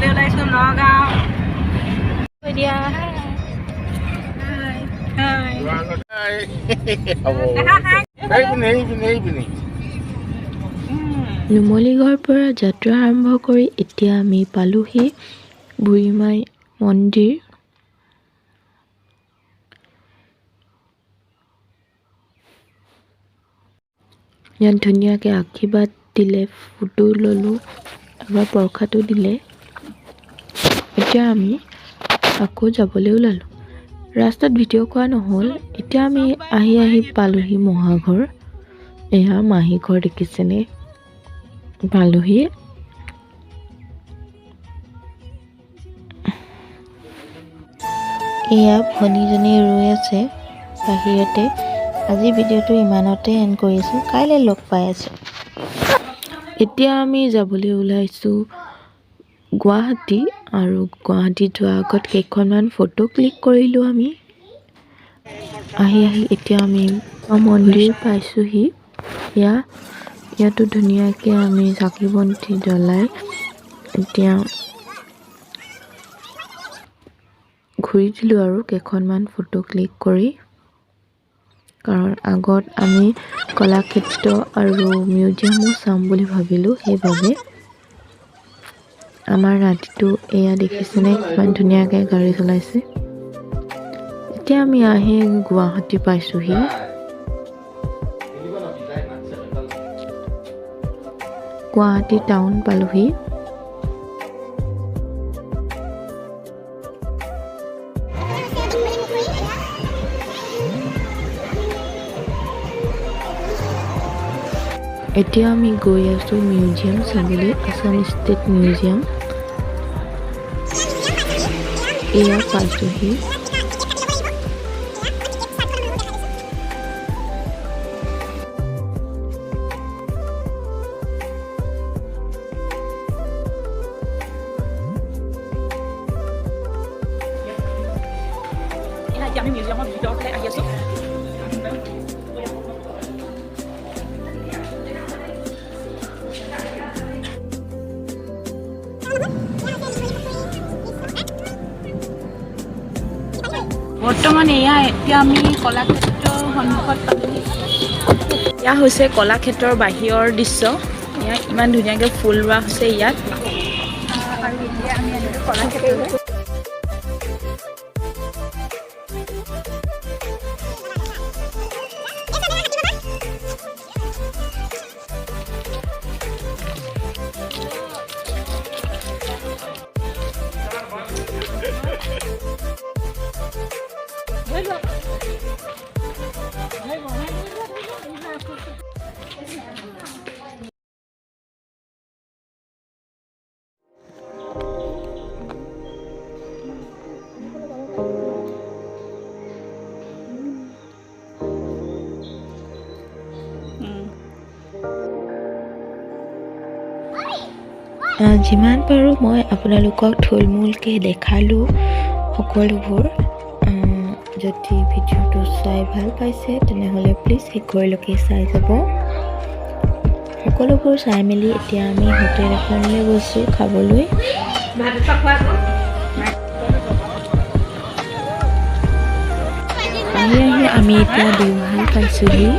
যাবলৈ ওলাইছো নগাঁও দিয়া নুমলীগড়ৰ পৰা যাত্ৰা আৰম্ভ কৰি এতিয়া আমি পালোহি বুঢ়ীমাই মন্দিৰ। ইয়াত ধুনীয়াকৈ আশীৰ্বাদ দিলে, ফটো ল'লোঁ, এবাৰ প্ৰসাদো দিলে। এতিয়া আমি আকৌ যাবলৈ ওলালোঁ। ৰাস্তাত ভিডিঅ' কৰা নহ'ল। এতিয়া আমি আহি পালোহি মহাঘৰ। এয়া মাহী ঘৰ দেখিছেনে, পালোহি। এয়া ভনীজনী ৰৈ আছে বাহিৰতে। আজি ভিডিঅ'টো ইমানতে এণ্ড কৰিছোঁ, কাইলৈ লগ পাই আছোঁ। এতিয়া আমি যাবলৈ ওলাইছোঁ গুৱাহাটী, আৰু গুৱাহাটীত যোৱাৰ আগত কেইখনমান ফটো ক্লিক কৰিলোঁ আমি। আহি এতিয়া আমি মন্দিৰ পাইছোঁহি। ইয়াতো ধুনীয়াকৈ আমি চাকি বন্তি জ্বলাই এতিয়া ঘূৰি দিলোঁ আৰু কেইখনমান ফটো ক্লিক কৰি, কাৰণ আগত আমি কলাক্ষেত্ৰ আৰু মিউজিয়ামো চাম বুলি ভাবিলোঁ। সেইবাবে আমাৰ ৰাতিটো এয়া দেখিছেনে কিমান ধুনীয়াকৈ গাড়ী চলাইছে। এতিয়া আমি আহি গুৱাহাটী পাইছোঁহি। গুৱাহাটী টাউন পালোহি। এতিয়া আমি গৈ আছোঁ মিউজিয়াম চাবলৈ, আছাম ষ্টেট মিউজিয়াম। এয়া পাইছোঁহি। আমি মিউজিয়ামৰ ভিতৰৰ ফালে আহি আছোঁ। বৰ্তমান এতিয়া আমি কলাক্ষেত্ৰৰ সন্মুখত পালোহি। এয়া হৈছে কলাক্ষেত্ৰৰ বাহিৰৰ দৃশ্য। ইয়াত ইমান ধুনীয়াকৈ ফুল ৰোৱা হৈছে ইয়াত। আৰু এতিয়া আমি কলাক্ষেত্ৰলৈ যিমান পাৰোঁ মই আপোনালোকক থুলমূলকৈ দেখালোঁ সকলোবোৰ। যদি ভিডিঅ'টো চাই ভাল পাইছে তেনেহ'লে প্লিজ শেষলৈকে চাই যাব। সকলোবোৰ চাই মেলি এতিয়া আমি হোটেল এখনলৈ গৈছোঁ খাবলৈ। আহি আমি এতিয়া দেওশাল পাইছোঁহি।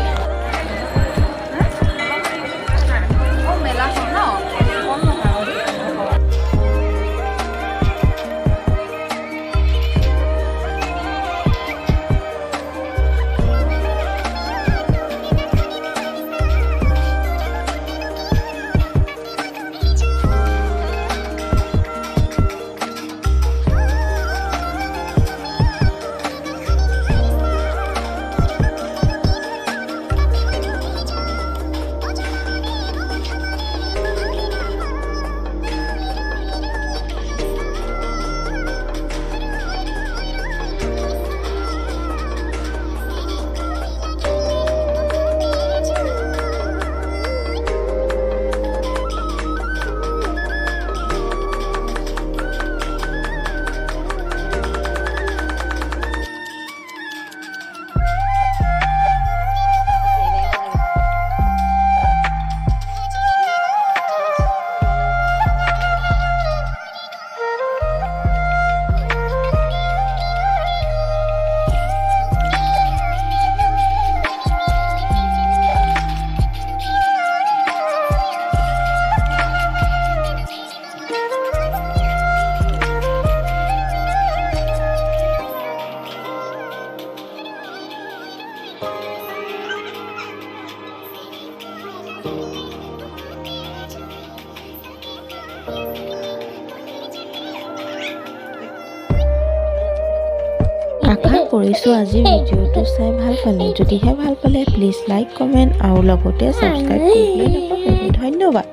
আশা কৰিছোঁ আজি ভিডিঅ'টো চাই ভাল পালে। যদিহে ভাল পালে প্লিজ লাইক কমেণ্ট আৰু লগতে ছাবস্ক্ৰাইব কৰিবলৈ নাপাহৰিব। ধন্যবাদ।